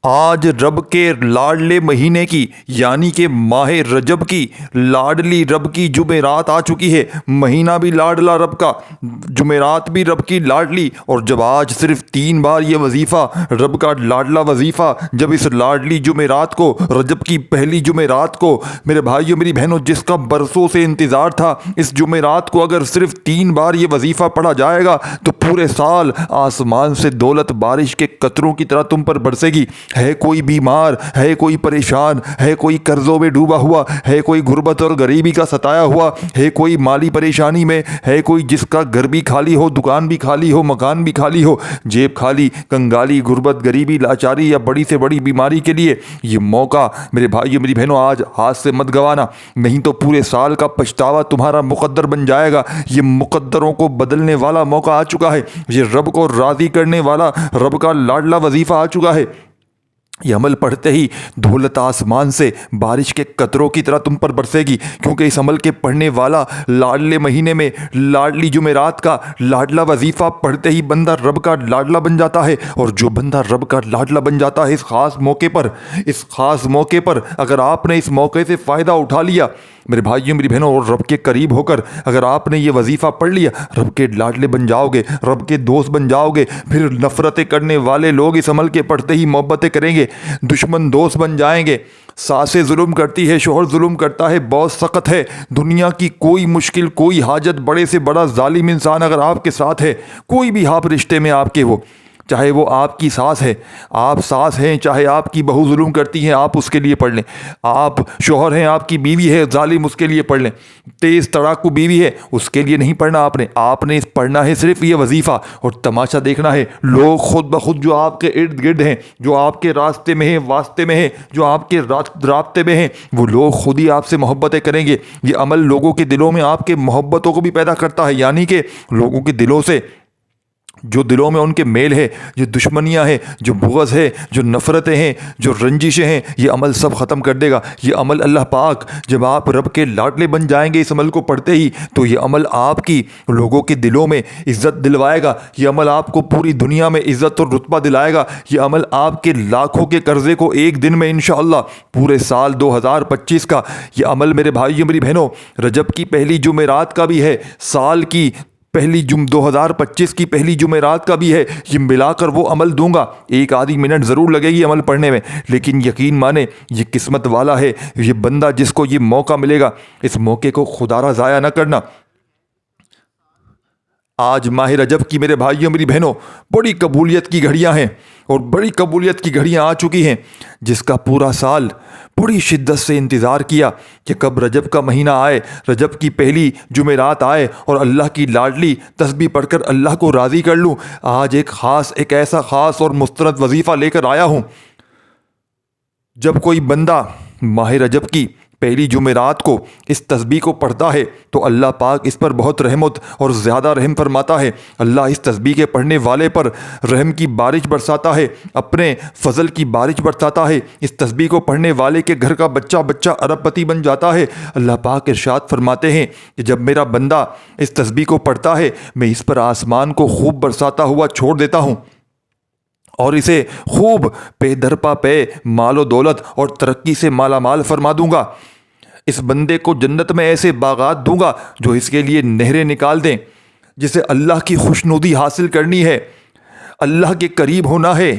آج رب کے لاڈلے مہینے کی یعنی کہ ماہ رجب کی لاڈلی رب کی جمعرات آ چکی ہے۔ مہینہ بھی لاڈلا رب کا، جمعرات بھی رب کی لاڈلی، اور جب آج صرف 3 بار یہ وظیفہ رب کا لاڈلا وظیفہ، جب اس لاڈلی جمعرات کو، رجب کی پہلی جمعرات کو، میرے بھائیو میری بہنوں، جس کا برسوں سے انتظار تھا، اس جمعرات کو اگر صرف 3 بار یہ وظیفہ پڑھا جائے گا تو پورے سال آسمان سے دولت بارش کے قطروں کی طرح تم پر برسے گی۔ ہے کوئی بیمار، ہے کوئی پریشان، ہے کوئی قرضوں میں ڈوبا ہوا، ہے کوئی غربت اور غریبی کا ستایا ہوا، ہے کوئی مالی پریشانی میں، ہے کوئی جس کا گھر بھی خالی ہو، دکان بھی خالی ہو، مکان بھی خالی ہو، جیب خالی، کنگالی، غربت، غریبی، لاچاری یا بڑی سے بڑی بیماری کے لیے یہ موقع میرے بھائیو میری بہنوں آج ہاتھ سے مت گوانا، نہیں تو پورے سال کا پچھتاوا تمہارا مقدر بن جائے گا۔ یہ مقدروں کو بدلنے والا موقع آ چکا ہے، یہ رب کو راضی کرنے والا رب کا لاڈلا وظیفہ آ چکا ہے۔ یہ عمل پڑھتے ہی دولت آسمان سے بارش کے قطروں کی طرح تم پر برسے گی، کیونکہ اس عمل کے پڑھنے والا لاڈلے مہینے میں لاڈلی جمعرات کا لاڈلا وظیفہ پڑھتے ہی بندہ رب کا لاڈلا بن جاتا ہے۔ اور جو بندہ رب کا لاڈلا بن جاتا ہے اس خاص موقع پر اگر آپ نے اس موقع سے فائدہ اٹھا لیا میرے بھائیوں میری بہنوں، اور رب کے قریب ہو کر اگر آپ نے یہ وظیفہ پڑھ لیا، رب کے لاڈلے بن جاؤ گے، رب کے دوست بن جاؤ گے۔ پھر نفرتیں کرنے والے لوگ اس عمل کے پڑھتے ہی محبتیں کریں گے، دشمن دوست بن جائیں گے۔ ساسیں ظلم کرتی ہے، شوہر ظلم کرتا ہے، بہت سخت ہے، دنیا کی کوئی مشکل، کوئی حاجت، بڑے سے بڑا ظالم انسان اگر آپ کے ساتھ ہے، کوئی بھی آپ رشتے میں آپ کے ہو، چاہے وہ آپ کی ساس ہے، آپ ساس ہیں، چاہے آپ کی بہو ظلم کرتی ہیں، آپ اس کے لیے پڑھ لیں، آپ شوہر ہیں، آپ کی بیوی ہے ظالم، اس کے لیے پڑھ لیں، تیز تڑاکو بیوی ہے، اس کے لیے نہیں پڑھنا آپ نے پڑھنا ہے صرف یہ وظیفہ، اور تماشا دیکھنا ہے لوگ خود بخود جو آپ کے ارد گرد ہیں، جو آپ کے راستے میں ہیں، واسطے میں ہیں، جو آپ کے رابطے میں ہیں، وہ لوگ خود ہی آپ سے محبتیں کریں گے۔ یہ عمل لوگوں کے دلوں میں آپ کے محبتوں کو بھی پیدا کرتا ہے، یعنی کہ لوگوں کے دلوں سے، جو دلوں میں ان کے میل ہے، جو دشمنیاں ہیں، جو بغض ہے، جو نفرتیں ہیں، جو رنجشیں ہیں، یہ عمل سب ختم کر دے گا۔ یہ عمل اللہ پاک جب آپ رب کے لاڈلے بن جائیں گے اس عمل کو پڑھتے ہی، تو یہ عمل آپ کی لوگوں کے دلوں میں عزت دلوائے گا، یہ عمل آپ کو پوری دنیا میں عزت اور رتبہ دلائے گا، یہ عمل آپ کے لاکھوں کے قرضے کو ایک دن میں انشاءاللہ پورے سال 2025 کا یہ عمل میرے بھائیوں میری بہنوں رجب کی پہلی جمعرات کا بھی ہے، سال کی پہلی 2025 کی پہلی جمعرات کا بھی ہے، یہ ملا کر وہ عمل دوں گا۔ ایک آدھی منٹ ضرور لگے گی عمل پڑھنے میں، لیکن یقین مانے یہ قسمت والا ہے یہ بندہ جس کو یہ موقع ملے گا، اس موقع کو خدا را ضائع نہ کرنا۔ آج ماہ رجب کی میرے بھائیوں میری بہنوں بڑی قبولیت کی گھڑیاں ہیں، اور بڑی قبولیت کی گھڑیاں آ چکی ہیں، جس کا پورا سال بڑی شدت سے انتظار کیا کہ کب رجب کا مہینہ آئے، رجب کی پہلی جمعرات آئے اور اللہ کی لاڈلی تسبیح پڑھ کر اللہ کو راضی کر لوں۔ آج ایک ایسا خاص اور مستند وظیفہ لے کر آیا ہوں۔ جب کوئی بندہ ماہ رجب کی پہلی جمعرات کو اس تسبیح کو پڑھتا ہے تو اللہ پاک اس پر بہت رحمت اور زیادہ رحم فرماتا ہے۔ اللہ اس تسبیح کے پڑھنے والے پر رحم کی بارش برساتا ہے، اپنے فضل کی بارش برساتا ہے۔ اس تسبیح کو پڑھنے والے کے گھر کا بچہ ارب پتی بن جاتا ہے۔ اللہ پاک ارشاد فرماتے ہیں کہ جب میرا بندہ اس تسبیح کو پڑھتا ہے میں اس پر آسمان کو خوب برساتا ہوا چھوڑ دیتا ہوں، اور اسے خوب پے در پا پے مال و دولت اور ترقی سے مالا مال فرما دوں گا۔ اس بندے کو جنت میں ایسے باغات دوں گا جو اس کے لیے نہریں نکال دیں۔ جسے اللہ کی خوشنودی حاصل کرنی ہے، اللہ کے قریب ہونا ہے،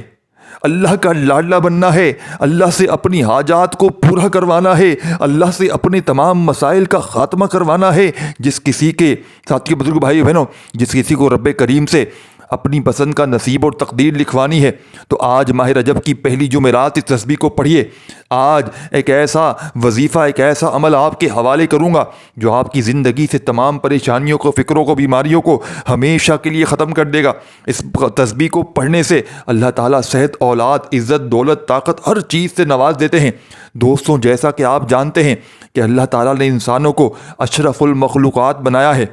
اللہ کا لاڈلا بننا ہے، اللہ سے اپنی حاجات کو پورا کروانا ہے، اللہ سے اپنے تمام مسائل کا خاتمہ کروانا ہے، جس کسی کے ساتھیوں بزرگ بھائی بہنوں جس کسی کو رب کریم سے اپنی پسند کا نصیب اور تقدیر لکھوانی ہے، تو آج ماہ رجب کی پہلی جمعرات اس تسبیح کو پڑھیے۔ آج ایک ایسا وظیفہ، ایک ایسا عمل آپ کے حوالے کروں گا جو آپ کی زندگی سے تمام پریشانیوں کو، فکروں کو، بیماریوں کو ہمیشہ کے لیے ختم کر دے گا۔ اس تسبیح کو پڑھنے سے اللہ تعالیٰ صحت، اولاد، عزت، دولت، طاقت ہر چیز سے نواز دیتے ہیں۔ دوستوں، جیسا کہ آپ جانتے ہیں کہ اللہ تعالیٰ نے انسانوں کو اشرف المخلوقات بنایا ہے،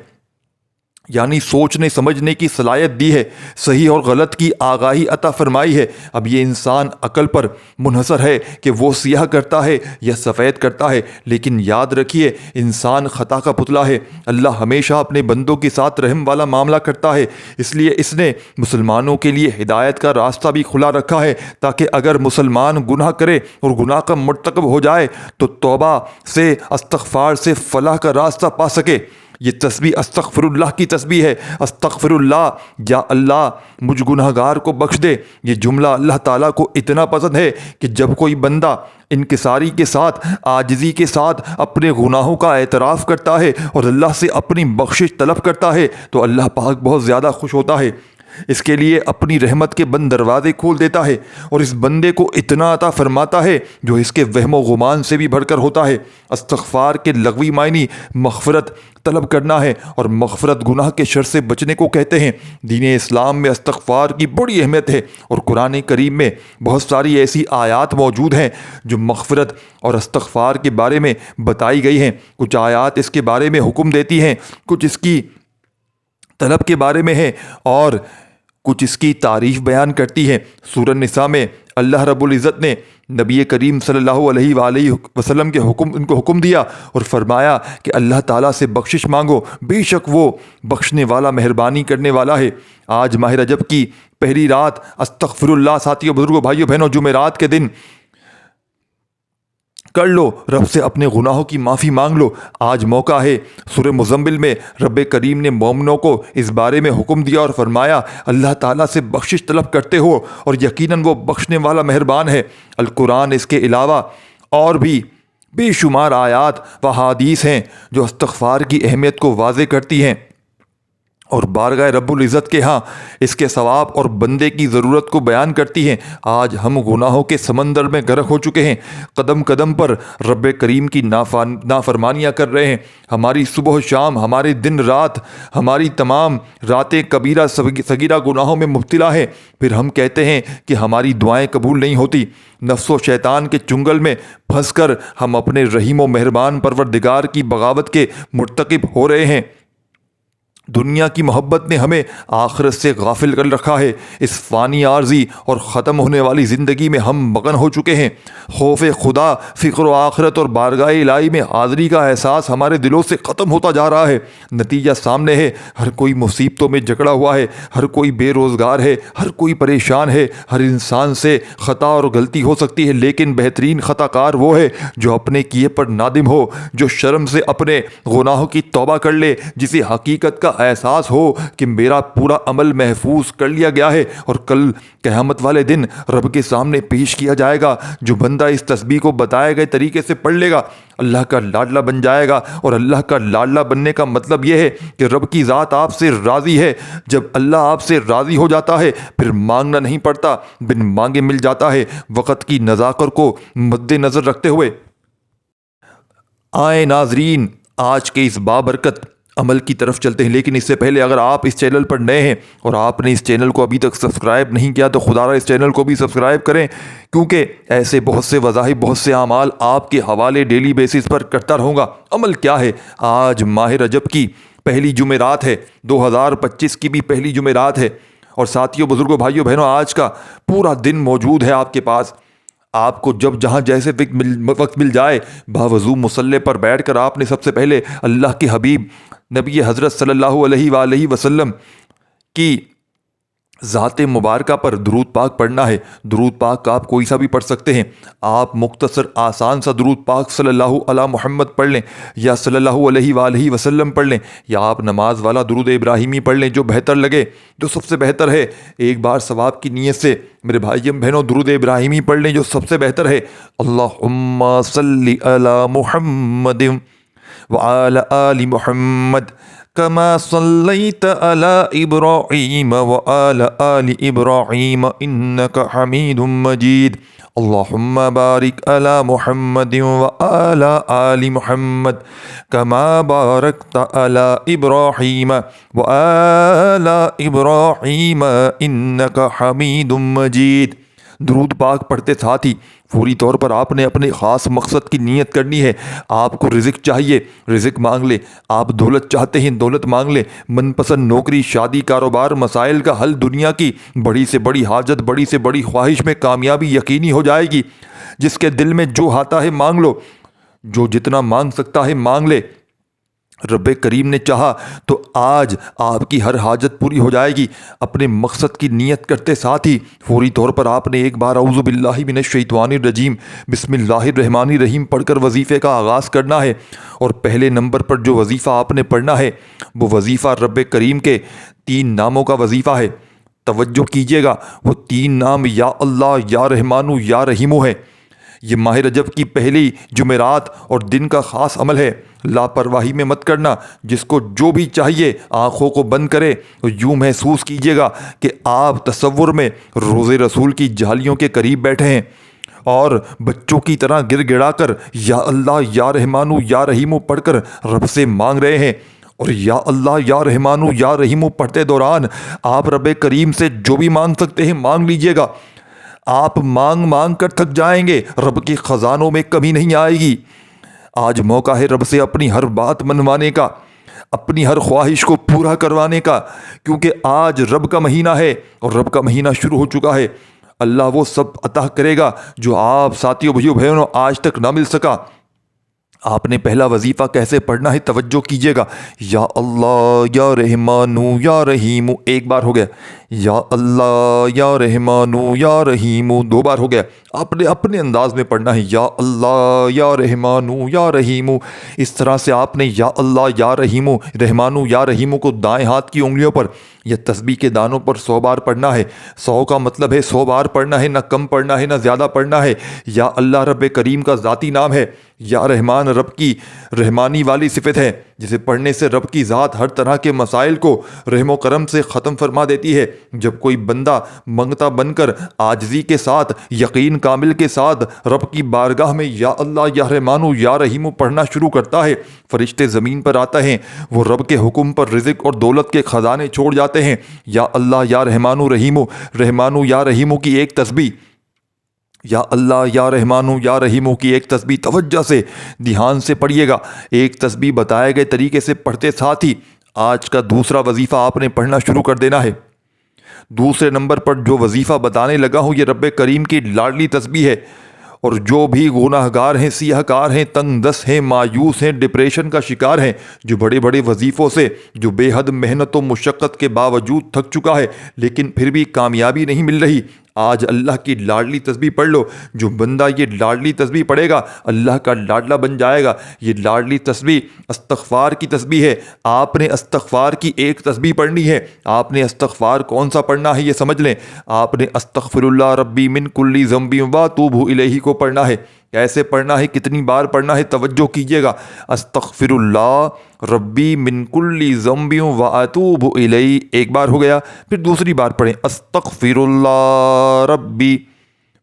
یعنی سوچنے سمجھنے کی صلاحیت دی ہے، صحیح اور غلط کی آگاہی عطا فرمائی ہے۔ اب یہ انسان عقل پر منحصر ہے کہ وہ سیاہ کرتا ہے یا سفید کرتا ہے، لیکن یاد رکھیے انسان خطا کا پتلا ہے۔ اللہ ہمیشہ اپنے بندوں کے ساتھ رحم والا معاملہ کرتا ہے، اس لیے اس نے مسلمانوں کے لیے ہدایت کا راستہ بھی کھلا رکھا ہے، تاکہ اگر مسلمان گناہ کرے اور گناہ کا مرتکب ہو جائے تو توبہ سے، استغفار سے فلاح کا راستہ پا سکے۔ یہ تسبیح استغفر اللہ کی تسبیح ہے۔ استغفر اللہ، یا اللہ مجھ گناہ گار کو بخش دے۔ یہ جملہ اللہ تعالیٰ کو اتنا پسند ہے کہ جب کوئی بندہ انکساری کے ساتھ، عاجزی کے ساتھ اپنے گناہوں کا اعتراف کرتا ہے اور اللہ سے اپنی بخشش طلب کرتا ہے تو اللہ پاک بہت زیادہ خوش ہوتا ہے، اس کے لیے اپنی رحمت کے بند دروازے کھول دیتا ہے اور اس بندے کو اتنا عطا فرماتا ہے جو اس کے وہم و گمان سے بھی بڑھ کر ہوتا ہے۔ استغفار کے لغوی معنی مغفرت طلب کرنا ہے، اور مغفرت گناہ کے شر سے بچنے کو کہتے ہیں۔ دین اسلام میں استغفار کی بڑی اہمیت ہے، اور قرآن کریم میں بہت ساری ایسی آیات موجود ہیں جو مغفرت اور استغفار کے بارے میں بتائی گئی ہیں۔ کچھ آیات اس کے بارے میں حکم دیتی ہیں، کچھ اس کی طلب کے بارے میں ہے، اور کچھ اس کی تعریف بیان کرتی ہے۔ سورہ نساء میں اللہ رب العزت نے نبی کریم صلی اللہ علیہ وآلہ وسلم ان کو حکم دیا اور فرمایا کہ اللہ تعالیٰ سے بخشش مانگو، بے شک وہ بخشنے والا، مہربانی کرنے والا ہے۔ آج ماہ رجب کی پہلی رات استغفر اللہ، ساتھیوں، بزرگوں، بھائیوں، بہنوں، جمعرات کے دن کر لو، رب سے اپنے گناہوں کی معافی مانگ لو۔ آج موقع ہے۔ سورہ مزمل میں رب کریم نے مومنوں کو اس بارے میں حکم دیا اور فرمایا اللہ تعالیٰ سے بخشش طلب کرتے ہو اور یقیناً وہ بخشنے والا مہربان ہے۔ القرآن اس کے علاوہ اور بھی بے شمار آیات و احادیث ہیں جو استغفار کی اہمیت کو واضح کرتی ہیں اور بارگاہ رب العزت کے ہاں اس کے ثواب اور بندے کی ضرورت کو بیان کرتی ہیں۔ آج ہم گناہوں کے سمندر میں غرق ہو چکے ہیں، قدم قدم پر رب کریم کی نافرمانیاں کر رہے ہیں۔ ہماری صبح و شام، ہمارے دن رات، ہماری تمام راتیں کبیرہ صغیرہ گناہوں میں مبتلا ہیں، پھر ہم کہتے ہیں کہ ہماری دعائیں قبول نہیں ہوتی۔ نفس و شیطان کے چنگل میں پھنس کر ہم اپنے رحیم و مہربان پروردگار کی بغاوت کے مرتکب ہو رہے ہیں۔ دنیا کی محبت نے ہمیں آخرت سے غافل کر رکھا ہے۔ اس فانی عارضی اور ختم ہونے والی زندگی میں ہم مگن ہو چکے ہیں۔ خوف خدا، فکر و آخرت اور بارگاہ الہی میں حاضری کا احساس ہمارے دلوں سے ختم ہوتا جا رہا ہے۔ نتیجہ سامنے ہے، ہر کوئی مصیبتوں میں جکڑا ہوا ہے، ہر کوئی بے روزگار ہے، ہر کوئی پریشان ہے۔ ہر انسان سے خطا اور غلطی ہو سکتی ہے، لیکن بہترین خطا کار وہ ہے جو اپنے کیے پر نادم ہو، جو شرم سے اپنے گناہوں کی توبہ کر لے، جسے حقیقت کا احساس ہو کہ میرا پورا عمل محفوظ کر لیا گیا ہے اور کل قیامت والے دن رب کے سامنے پیش کیا جائے گا۔ جو بندہ اس تسبیح کو بتائے گئے طریقے سے پڑھ لے گا اللہ کا لاڈلا بن جائے گا، اور اللہ کا لاڈلا بننے کا مطلب یہ ہے کہ رب کی ذات آپ سے راضی ہے۔ جب اللہ آپ سے راضی ہو جاتا ہے پھر مانگنا نہیں پڑتا، بن مانگے مل جاتا ہے۔ وقت کی نزاکت کو مد نظر رکھتے ہوئے آئے ناظرین، آج کے اس بابرکت عمل کی طرف چلتے ہیں، لیکن اس سے پہلے اگر آپ اس چینل پر نئے ہیں اور آپ نے اس چینل کو ابھی تک سبسکرائب نہیں کیا تو خدا را اس چینل کو بھی سبسکرائب کریں، کیونکہ ایسے بہت سے وظائف، بہت سے اعمال آپ کے حوالے ڈیلی بیسس پر کرتا رہوں گا۔ عمل کیا ہے؟ آج ماہ رجب کی پہلی جمعرات ہے، 2025 کی بھی پہلی جمعرات ہے، اور ساتھیوں، بزرگوں، بھائیوں، بہنوں، آج کا پورا دن موجود ہے آپ کے پاس۔ آپ کو جب جہاں جیسے وقت مل جائے، باوضو مصلی پر بیٹھ کر آپ نے سب سے پہلے اللہ کے حبیب نبی حضرت صلی اللہ علیہ وآلہ وسلم کی ذات مبارکہ پر درود پاک پڑھنا ہے۔ درود پاک آپ کوئی سا بھی پڑھ سکتے ہیں۔ آپ مختصر آسان سا درود پاک صلی اللہ علی محمد پڑھ لیں، یا صلی اللہ علیہ وآلہ وسلم پڑھ لیں، یا آپ نماز والا درود ابراہیمی پڑھ لیں، جو بہتر لگے، جو سب سے بہتر ہے۔ ایک بار ثواب کی نیت سے میرے بھائیوں بہنوں درود ابراہیمی پڑھ لیں، جو سب سے بہتر ہے۔ اللہم صلی علی محمد وعلی آل محمد كما صليت على إبراهيم وعلى آل إبراهيم إنك حميد مجيد اللهم بارك على محمد وعلى آل محمد كما باركت على إبراهيم وعلى إبراهيم إنك حميد مجيد۔ درود پاک پڑھتے ساتھ ہی فوری طور پر آپ نے اپنے خاص مقصد کی نیت کرنی ہے۔ آپ کو رزق چاہیے، رزق مانگ لے۔ آپ دولت چاہتے ہیں، دولت مانگ لے۔ من پسند نوکری، شادی، کاروبار، مسائل کا حل، دنیا کی بڑی سے بڑی حاجت، بڑی سے بڑی خواہش میں کامیابی یقینی ہو جائے گی۔ جس کے دل میں جو آتا ہے مانگ لو، جو جتنا مانگ سکتا ہے مانگ لے۔ رب کریم نے چاہا تو آج آپ کی ہر حاجت پوری ہو جائے گی۔ اپنے مقصد کی نیت کرتے ساتھ ہی فوری طور پر آپ نے ایک بار اعوذ باللہ من الشیطان الرجیم بسم اللہ الرحمن الرحیم پڑھ کر وظیفے کا آغاز کرنا ہے۔ اور پہلے نمبر پر جو وظیفہ آپ نے پڑھنا ہے وہ وظیفہ رب کریم کے 3 ناموں کا وظیفہ ہے۔ توجہ کیجیے گا، وہ 3 نام یا اللہ، یا رحمانو، یا رحیمو ہے۔ یہ ماہ رجب کی پہلی جمعرات اور دن کا خاص عمل ہے۔ لاپرواہی میں مت کرنا۔ جس کو جو بھی چاہیے آنکھوں کو بند کرے تو یوں محسوس کیجیے گا کہ آپ تصور میں روضے رسول کی جھالیوں کے قریب بیٹھے ہیں اور بچوں کی طرح گر گڑا کر یا اللہ، یا رحمانو، یا رحیمو پڑھ کر رب سے مانگ رہے ہیں۔ اور یا اللہ، یا رحمانو، یا رحیمو پڑھتے دوران آپ رب کریم سے جو بھی مانگ سکتے ہیں مانگ لیجیے گا۔ آپ مانگ مانگ کر تھک جائیں گے، رب کے خزانوں میں کمی نہیں آئے گی۔ آج موقع ہے رب سے اپنی ہر بات منوانے کا، اپنی ہر خواہش کو پورا کروانے کا، کیونکہ آج رب کا مہینہ ہے اور رب کا مہینہ شروع ہو چکا ہے۔ اللہ وہ سب عطا کرے گا جو آپ ساتھیوں بھائیوں بہنوں آج تک نہ مل سکا۔ آپ نے پہلا وظیفہ کیسے پڑھنا ہے توجہ کیجیے گا۔ یا اللہ، یا رحمانو، یا رحیمو، ایک بار ہو گیا۔ یا اللہ، یا رحمانو، یا رحیمو، 2 بار ہو گیا۔ آپ نے اپنے انداز میں پڑھنا ہے، یا اللہ، یا رحمانو، یا رحیمو۔ اس طرح سے آپ نے یا اللہ، یا رحیمو، رحمانو، یا رحیمو کو دائیں ہاتھ کی انگلیوں پر یا تسبیح کے دانوں پر 100 بار پڑھنا ہے۔ 100 کا مطلب ہے 100 بار پڑھنا ہے، نہ کم پڑھنا ہے نہ زیادہ پڑھنا ہے۔ یا اللہ رب کریم کا ذاتی نام ہے، یا رحمان رب کی رحمانی والی صفت ہے، جسے پڑھنے سے رب کی ذات ہر طرح کے مسائل کو رحم و کرم سے ختم فرما دیتی ہے۔ جب کوئی بندہ منگتا بن کر عاجزی کے ساتھ، یقین کامل کے ساتھ رب کی بارگاہ میں یا اللہ، یا رحمانو، یا رحیمو پڑھنا شروع کرتا ہے، فرشتے زمین پر آتے ہیں، وہ رب کے حکم پر رزق اور دولت کے خزانے چھوڑ جاتے ہیں۔ یا اللہ، یا رحمانو، رحیمو، رحمانو، یا رحیمو کی ایک تسبیح، یا اللہ، یا رحمانو، یا رحیمو کی ایک تسبیح توجہ سے دھیان سے پڑھیے گا۔ ایک تسبیح بتائے گئے طریقے سے پڑھتے ساتھ ہی آج کا دوسرا وظیفہ آپ نے پڑھنا شروع کر دینا ہے۔ دوسرے نمبر پر جو وظیفہ بتانے لگا ہوں یہ رب کریم کی لاڈلی تسبیح ہے۔ اور جو بھی گناہ گار ہیں، سیاہ کار ہیں، تنگ دست ہیں، مایوس ہیں، ڈپریشن کا شکار ہیں، جو بڑے بڑے وظیفوں سے، جو بے حد محنت و مشقت کے باوجود تھک چکا ہے لیکن پھر بھی کامیابی نہیں مل رہی، آج اللہ کی لاڈلی تسبیح پڑھ لو۔ جو بندہ یہ لاڈلی تسبیح پڑھے گا اللہ کا لاڈلا بن جائے گا۔ یہ لاڈلی تسبیح استغفار کی تسبیح ہے۔ آپ نے استغفار کی ایک تسبیح پڑھنی ہے۔ آپ نے استغفار کون سا پڑھنا ہے یہ سمجھ لیں۔ آپ نے استغفر اللہ ربی من کل ذنب واتوب الیہ کو پڑھنا ہے۔ کیسے پڑھنا ہے، کتنی بار پڑھنا ہے توجہ کیجیے گا۔ استغفر اللہ ربی من کل ذنب واتوب الیہ، ایک بار ہو گیا، پھر دوسری بار پڑھیں استغفر اللہ ربی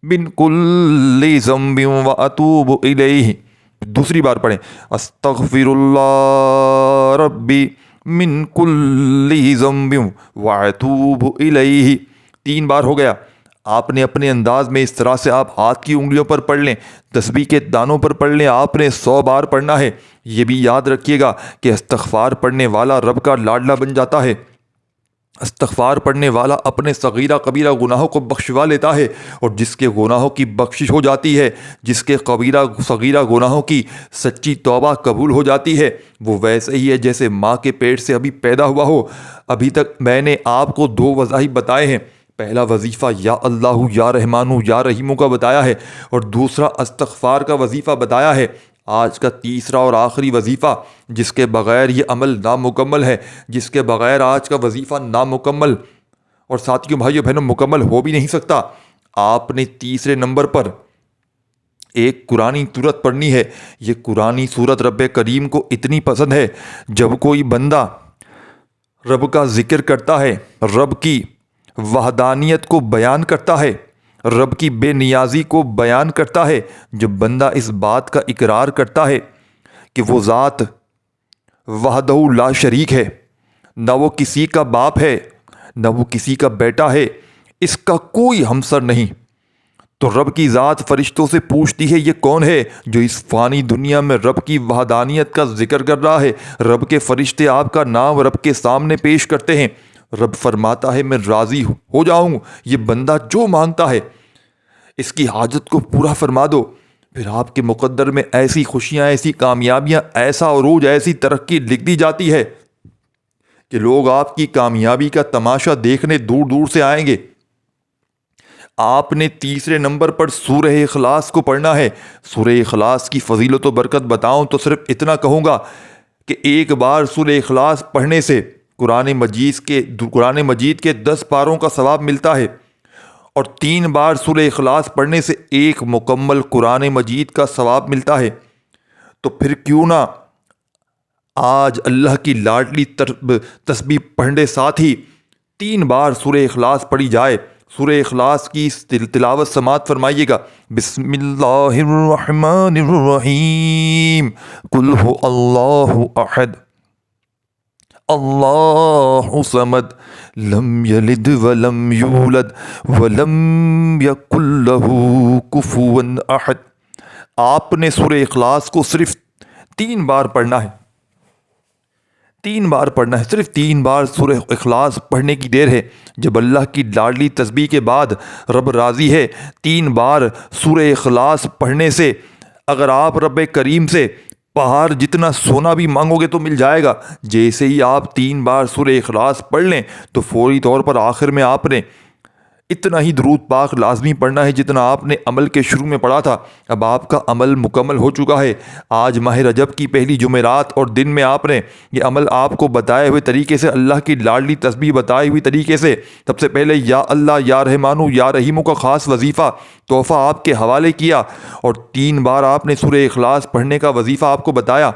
من کل ذنب واتوب الیہ، دوسری بار پڑھیں استغفر اللہ ربی من کل ذنب واتوب الیہ، 3 بار ہو گیا۔ آپ نے اپنے انداز میں اس طرح سے آپ ہاتھ کی انگلیوں پر پڑھ لیں، تسبیح کے دانوں پر پڑھ لیں، آپ نے 100 بار پڑھنا ہے۔ یہ بھی یاد رکھیے گا کہ استغفار پڑھنے والا رب کا لاڈلا بن جاتا ہے۔ استغفار پڑھنے والا اپنے صغیرہ کبیرہ گناہوں کو بخشوا لیتا ہے، اور جس کے گناہوں کی بخشش ہو جاتی ہے، جس کے صغیرہ گناہوں کی سچی توبہ قبول ہو جاتی ہے، وہ ویسے ہی ہے جیسے ماں کے پیٹ سے ابھی پیدا ہوا ہو۔ ابھی تک میں نے آپ کو 2 وظائف بتائے ہیں۔ پہلا وظیفہ یا اللہ، یا رحمانو، یا رحیمو کا بتایا ہے، اور دوسرا استغفار کا وظیفہ بتایا ہے۔ آج کا تیسرا اور آخری وظیفہ جس کے بغیر یہ عمل نامکمل ہے، جس کے بغیر آج کا وظیفہ نامکمل اور ساتھیوں بھائیوں بہنوں مکمل ہو بھی نہیں سکتا۔ آپ نے تیسرے نمبر پر ایک قرآنی صورت پڑھنی ہے۔ یہ قرآنی صورت رب کریم کو اتنی پسند ہے، جب کوئی بندہ رب کا ذکر کرتا ہے، رب کی وحدانیت کو بیان کرتا ہے، رب کی بے نیازی کو بیان کرتا ہے، جب بندہ اس بات کا اقرار کرتا ہے کہ وہ ذات وحدہ لا شریک ہے، نہ وہ کسی کا باپ ہے، نہ وہ کسی کا بیٹا ہے، اس کا کوئی ہمسر نہیں، تو رب کی ذات فرشتوں سے پوچھتی ہے یہ کون ہے جو اس فانی دنیا میں رب کی وحدانیت کا ذکر کر رہا ہے؟ رب کے فرشتے آپ کا نام رب کے سامنے پیش کرتے ہیں۔ رب فرماتا ہے میں راضی ہو جاؤں، یہ بندہ جو مانگتا ہے اس کی حاجت کو پورا فرما دو۔ پھر آپ کے مقدر میں ایسی خوشیاں، ایسی کامیابیاں، ایسا عروج، ایسی ترقی لکھ دی جاتی ہے کہ لوگ آپ کی کامیابی کا تماشا دیکھنے دور دور سے آئیں گے۔ آپ نے تیسرے نمبر پر سورہ اخلاص کو پڑھنا ہے۔ سورہ اخلاص کی فضیلت و برکت بتاؤں تو صرف اتنا کہوں گا کہ ایک بار سورہ اخلاص پڑھنے سے قرآن مجید کے 10 پاروں کا ثواب ملتا ہے، اور 3 بار سورہ اخلاص پڑھنے سے ایک مکمل قرآن مجید کا ثواب ملتا ہے۔ تو پھر کیوں نہ آج اللہ کی لاڈلی تسبیح پڑھنے ساتھ ہی 3 بار سورہ اخلاص پڑھی جائے۔ سورہ اخلاص کی تلاوت سماعت فرمائیے گا۔ بسم اللہ الرحمن الرحیم، قل هو اللہ احد اللہ صمد لم یلد ولم یولد ولم یکن لہ کفوا احد۔ آپ نے سورہ اخلاص کو صرف 3 بار پڑھنا ہے، 3 بار پڑھنا ہے، صرف 3 بار سورہ اخلاص پڑھنے کی دیر ہے۔ جب اللہ کی لاڈلی تسبیح کے بعد رب راضی ہے، 3 بار سورہ اخلاص پڑھنے سے اگر آپ رب کریم سے پہاڑ جتنا سونا بھی مانگو گے تو مل جائے گا۔ جیسے ہی آپ 3 بار سورہ اخلاص پڑھ لیں تو فوری طور پر آخر میں آپ نے اتنا ہی درود پاک لازمی پڑھنا ہے جتنا آپ نے عمل کے شروع میں پڑھا تھا۔ اب آپ کا عمل مکمل ہو چکا ہے۔ آج ماہ رجب کی پہلی جمعرات اور دن میں آپ نے یہ عمل آپ کو بتائے ہوئے طریقے سے، اللہ کی لاڈلی تسبیح بتائی ہوئی طریقے سے، سب سے پہلے یا اللہ یا رحمانو یا رحیمو کا خاص وظیفہ تحفہ آپ کے حوالے کیا، اور 3 بار آپ نے سورہ اخلاص پڑھنے کا وظیفہ آپ کو بتایا۔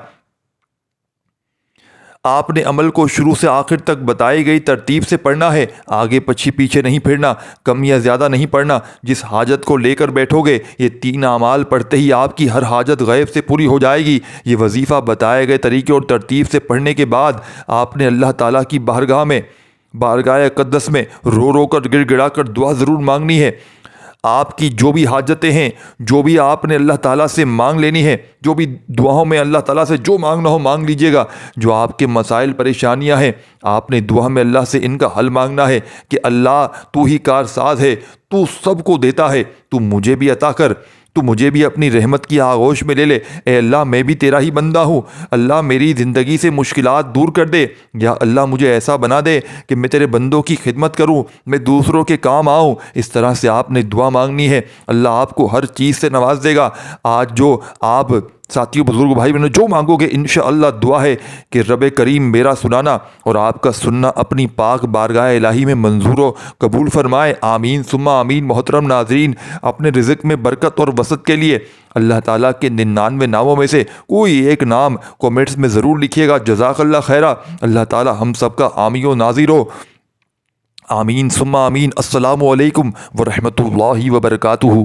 آپ نے عمل کو شروع سے آخر تک بتائی گئی ترتیب سے پڑھنا ہے، آگے پیچھے نہیں پھرنا، کم یا زیادہ نہیں پڑھنا۔ جس حاجت کو لے کر بیٹھو گے یہ 3 اعمال پڑھتے ہی آپ کی ہر حاجت غیب سے پوری ہو جائے گی۔ یہ وظیفہ بتائے گئے طریقے اور ترتیب سے پڑھنے کے بعد آپ نے اللہ تعالیٰ کی بارگاہ اقدس میں رو رو کر گڑ گڑا کر دعا ضرور مانگنی ہے۔ آپ کی جو بھی حاجتیں ہیں، جو بھی آپ نے اللہ تعالیٰ سے مانگ لینی ہے، جو بھی دعاؤں میں اللہ تعالیٰ سے جو مانگنا ہو مانگ لیجئے گا۔ جو آپ کے مسائل پریشانیاں ہیں آپ نے دعا میں اللہ سے ان کا حل مانگنا ہے کہ اللہ تو ہی کارساز ہے، تو سب کو دیتا ہے، تو مجھے بھی عطا کر، تو مجھے بھی اپنی رحمت کی آغوش میں لے لے۔ اے اللہ میں بھی تیرا ہی بندہ ہوں، اللہ میری زندگی سے مشکلات دور کر دے، یا اللہ مجھے ایسا بنا دے کہ میں تیرے بندوں کی خدمت کروں، میں دوسروں کے کام آؤں۔ اس طرح سے آپ نے دعا مانگنی ہے، اللہ آپ کو ہر چیز سے نواز دے گا۔ آج جو آپ ساتھیوں، بزرگ بھائی بہنوں جو مانگو گے انشاءاللہ دعا ہے کہ رب کریم میرا سنانا اور آپ کا سننا اپنی پاک بارگاہ الہی میں منظور و قبول فرمائے۔ آمین ثم آمین۔ محترم ناظرین، اپنے رزق میں برکت اور وسعت کے لیے اللہ تعالیٰ کے 99 ناموں میں سے کوئی ایک نام کومنٹس میں ضرور لکھیے گا۔ جزاک اللہ خیرہ۔ اللہ تعالیٰ ہم سب کا حامی و ناظر ہو۔ آمین ثم آمین۔ السلام علیکم ورحمۃ اللہ وبرکاتہ۔